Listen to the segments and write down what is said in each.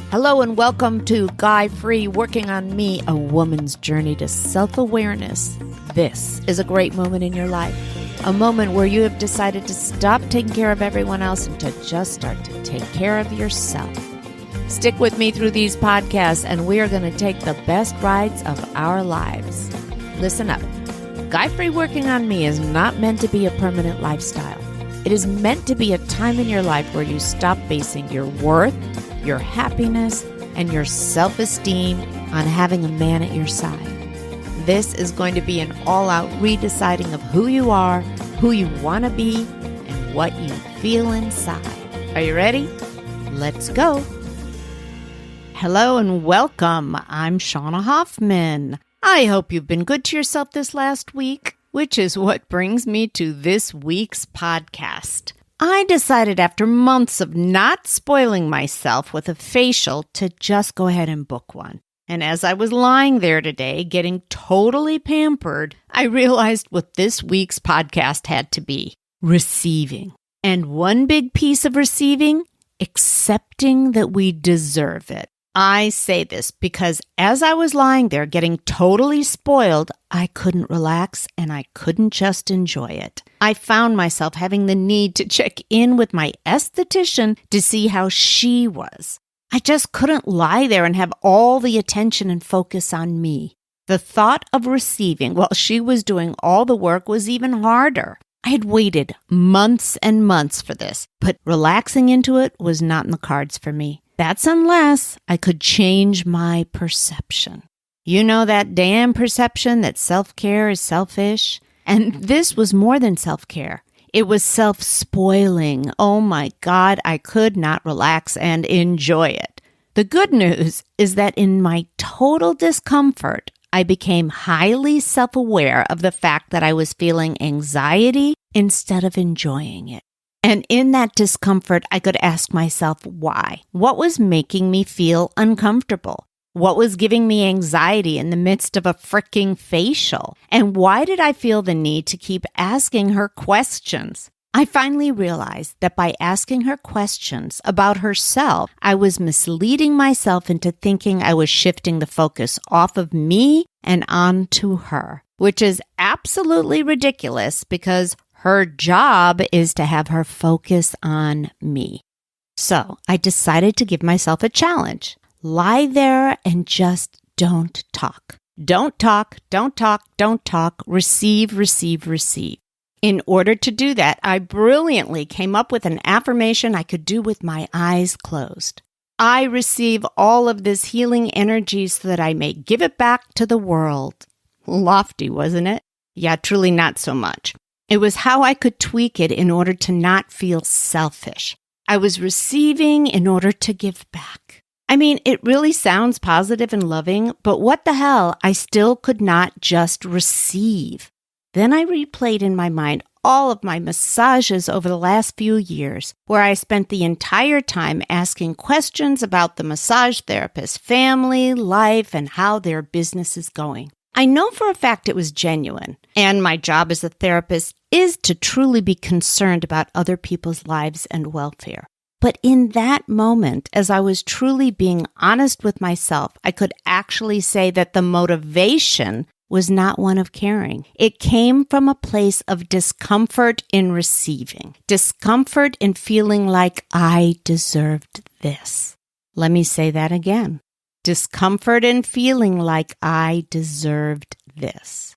Hello and welcome to Guy Free Working on Me, a woman's journey to self-awareness. This is a great moment in your life, a moment where you have decided to stop taking care of everyone else and to just start to take care of yourself. Stick with me through these podcasts and we are going to take the best rides of our lives. Listen up. Guy Free Working on Me is not meant to be a permanent lifestyle. It is meant to be a time in your life where you stop basing your worth, your happiness, and your self-esteem on having a man at your side. This is going to be an all-out redeciding of who you are, who you want to be, and what you feel inside. Are you ready? Let's go. Hello and welcome. I'm Shauna Hoffman. I hope you've been good to yourself this last week, which is what brings me to this week's podcast. I decided after months of not spoiling myself with a facial to just go ahead and book one. And as I was lying there today, getting totally pampered, I realized what this week's podcast had to be: receiving. And one big piece of receiving, accepting that we deserve it. I say this because as I was lying there getting totally spoiled, I couldn't relax and I couldn't just enjoy it. I found myself having the need to check in with my esthetician to see how she was. I just couldn't lie there and have all the attention and focus on me. The thought of receiving while she was doing all the work was even harder. I had waited months and months for this, but relaxing into it was not in the cards for me. That's unless I could change my perception. You know that damn perception that self-care is selfish? And this was more than self-care. It was self-spoiling. Oh my God, I could not relax and enjoy it. The good news is that in my total discomfort, I became highly self-aware of the fact that I was feeling anxiety instead of enjoying it. And in that discomfort, I could ask myself why. What was making me feel uncomfortable? What was giving me anxiety in the midst of a freaking facial? And why did I feel the need to keep asking her questions? I finally realized that by asking her questions about herself, I was misleading myself into thinking I was shifting the focus off of me and onto her, which is absolutely ridiculous because her job is to have her focus on me. So I decided to give myself a challenge. Lie there and just don't talk. Don't talk, don't talk, don't talk. Receive, receive, receive. In order to do that, I brilliantly came up with an affirmation I could do with my eyes closed. I receive all of this healing energy so that I may give it back to the world. Lofty, wasn't it? Yeah, truly not so much. It was how I could tweak it in order to not feel selfish. I was receiving in order to give back. I mean, it really sounds positive and loving, but what the hell? I still could not just receive. Then I replayed in my mind all of my massages over the last few years, where I spent the entire time asking questions about the massage therapist's family, life, and how their business is going. I know for a fact it was genuine, and my job as a therapist is to truly be concerned about other people's lives and welfare. But in that moment, as I was truly being honest with myself, I could actually say that the motivation was not one of caring. It came from a place of discomfort in receiving, discomfort in feeling like I deserved this. Let me say that again. Discomfort in feeling like I deserved this.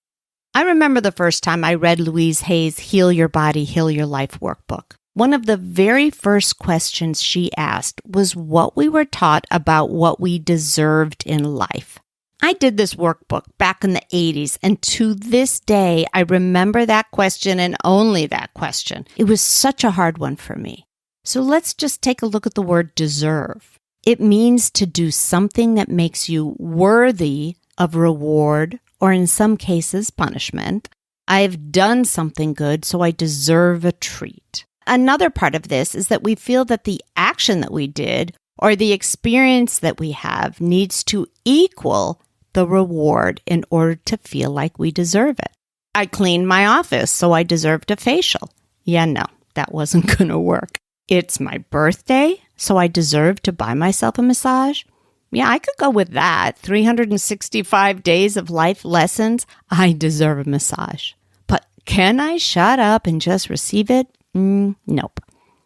I remember the first time I read Louise Hay's Heal Your Body, Heal Your Life workbook. One of the very first questions she asked was what we were taught about what we deserved in life. I did this workbook back in the 80s, and to this day, I remember that question and only that question. It was such a hard one for me. So let's just take a look at the word deserve. It means to do something that makes you worthy of reward, or in some cases, punishment. I've done something good, so I deserve a treat. Another part of this is that we feel that the action that we did or the experience that we have needs to equal the reward in order to feel like we deserve it. I cleaned my office, so I deserved a facial. Yeah, no, that wasn't going to work. It's my birthday, so I deserve to buy myself a massage? Yeah, I could go with that. 365 days of life lessons. I deserve a massage. But can I shut up and just receive it? Nope.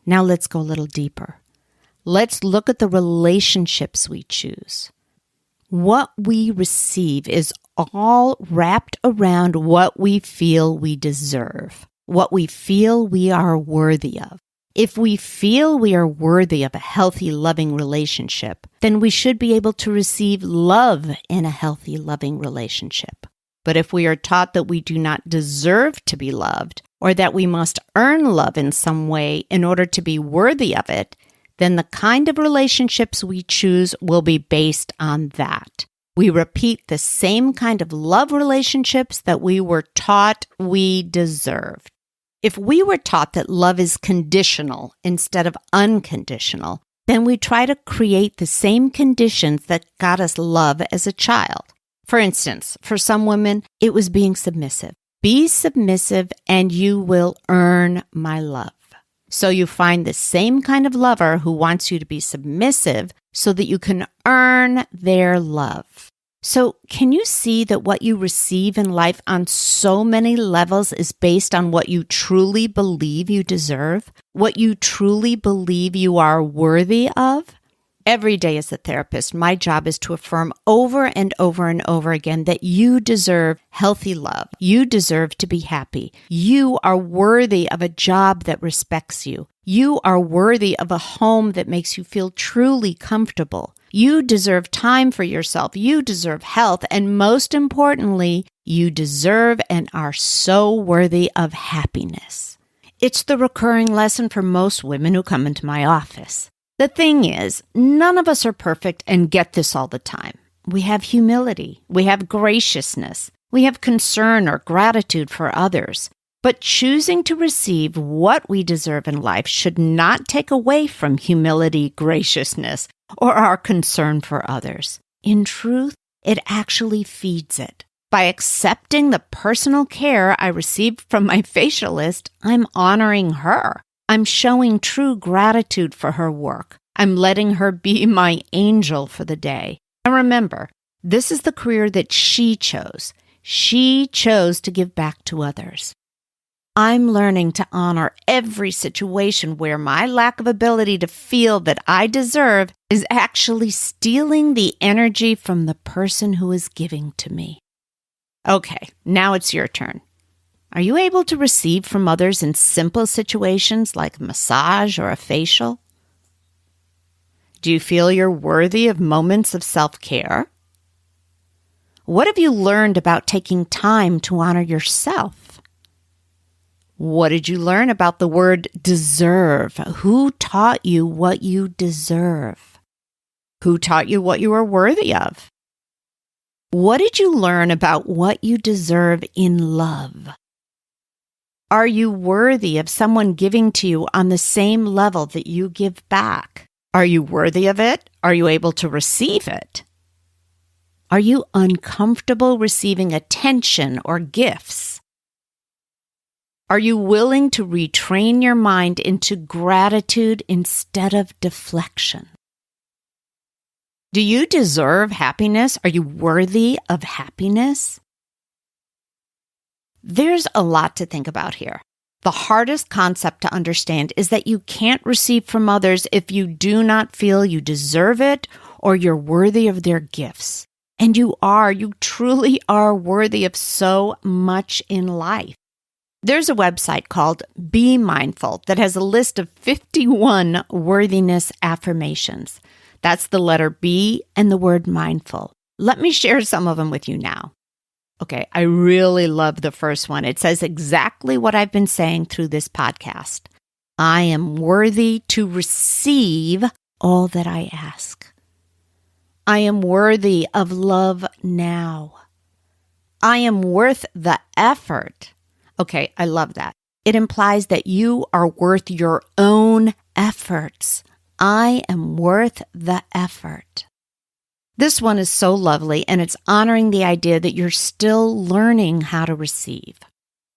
Now let's go a little deeper. Let's look at the relationships we choose. What we receive is all wrapped around what we feel we deserve, what we feel we are worthy of. If we feel we are worthy of a healthy, loving relationship, then we should be able to receive love in a healthy, loving relationship. But if we are taught that we do not deserve to be loved, or that we must earn love in some way in order to be worthy of it, then the kind of relationships we choose will be based on that. We repeat the same kind of love relationships that we were taught we deserved. If we were taught that love is conditional instead of unconditional, then we try to create the same conditions that got us love as a child. For instance, for some women, it was being submissive. Be submissive and you will earn my love. So you find the same kind of lover who wants you to be submissive so that you can earn their love. So can you see that what you receive in life on so many levels is based on what you truly believe you deserve? What you truly believe you are worthy of? Every day as a therapist, my job is to affirm over and over and over again that you deserve healthy love. You deserve to be happy. You are worthy of a job that respects you. You are worthy of a home that makes you feel truly comfortable. You deserve time for yourself. You deserve health. And most importantly, you deserve and are so worthy of happiness. It's the recurring lesson for most women who come into my office. The thing is, none of us are perfect and get this all the time. We have humility. We have graciousness. We have concern or gratitude for others. But choosing to receive what we deserve in life should not take away from humility, graciousness, or our concern for others. In truth, it actually feeds it. By accepting the personal care I received from my facialist, I'm honoring her. I'm showing true gratitude for her work. I'm letting her be my angel for the day. And remember, this is the career that she chose. She chose to give back to others. I'm learning to honor every situation where my lack of ability to feel that I deserve is actually stealing the energy from the person who is giving to me. Okay, now it's your turn. Are you able to receive from others in simple situations like a massage or a facial? Do you feel you're worthy of moments of self-care? What have you learned about taking time to honor yourself? What did you learn about the word deserve? Who taught you what you deserve? Who taught you what you are worthy of? What did you learn about what you deserve in love? Are you worthy of someone giving to you on the same level that you give back? Are you worthy of it? Are you able to receive it? Are you uncomfortable receiving attention or gifts? Are you willing to retrain your mind into gratitude instead of deflection? Do you deserve happiness? Are you worthy of happiness? There's a lot to think about here. The hardest concept to understand is that you can't receive from others if you do not feel you deserve it or you're worthy of their gifts. And you truly are worthy of so much in life. There's a website called Be Mindful that has a list of 51 worthiness affirmations. That's the letter B and the word mindful. Let me share some of them with you now. Okay, I really love the first one. It says exactly what I've been saying through this podcast. I am worthy to receive all that I ask. I am worthy of love now. I am worth the effort. Okay, I love that. It implies that you are worth your own efforts. I am worth the effort. This one is so lovely, and it's honoring the idea that you're still learning how to receive.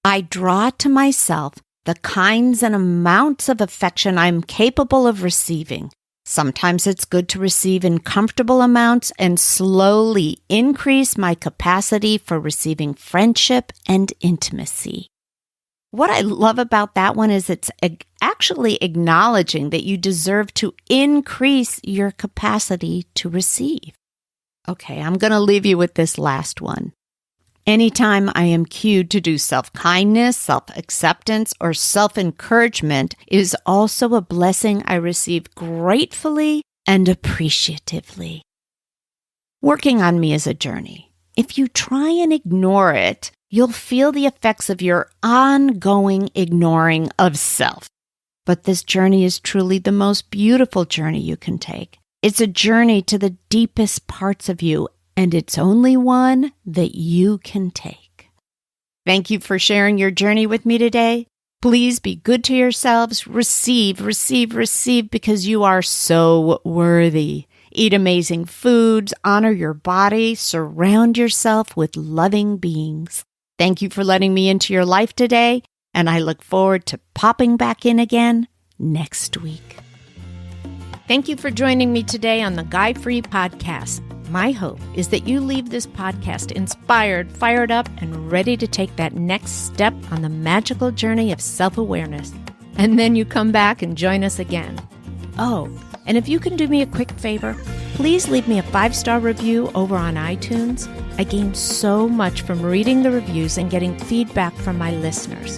I draw to myself the kinds and amounts of affection I'm capable of receiving. Sometimes it's good to receive in comfortable amounts and slowly increase my capacity for receiving friendship and intimacy. What I love about that one is it's actually acknowledging that you deserve to increase your capacity to receive. Okay, I'm going to leave you with this last one. Anytime I am cued to do self-kindness, self-acceptance, or self-encouragement is also a blessing I receive gratefully and appreciatively. Working on me is a journey. If you try and ignore it, you'll feel the effects of your ongoing ignoring of self. But this journey is truly the most beautiful journey you can take. It's a journey to the deepest parts of you, and it's only one that you can take. Thank you for sharing your journey with me today. Please be good to yourselves. Receive, because you are so worthy. Eat amazing foods, honor your body, surround yourself with loving beings. Thank you for letting me into your life today, and I look forward to popping back in again next week. Thank you for joining me today on the Guy Free Podcast. My hope is that you leave this podcast inspired, fired up, and ready to take that next step on the magical journey of self-awareness. And then you come back and join us again. Oh, and if you can do me a quick favor, please leave me a 5-star review over on iTunes. I gain so much from reading the reviews and getting feedback from my listeners.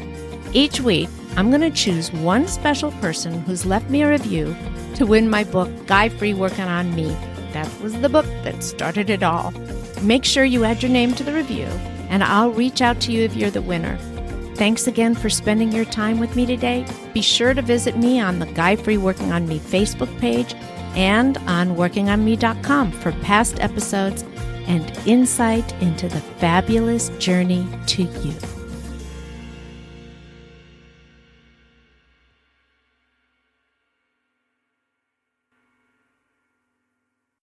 Each week, I'm going to choose one special person who's left me a review to win my book, Guy Free Working on Me. That was the book that started it all. Make sure you add your name to the review, and I'll reach out to you if you're the winner. Thanks again for spending your time with me today. Be sure to visit me on the Guy Free Working on Me Facebook page and on workingonme.com for past episodes and insight into the fabulous journey to you.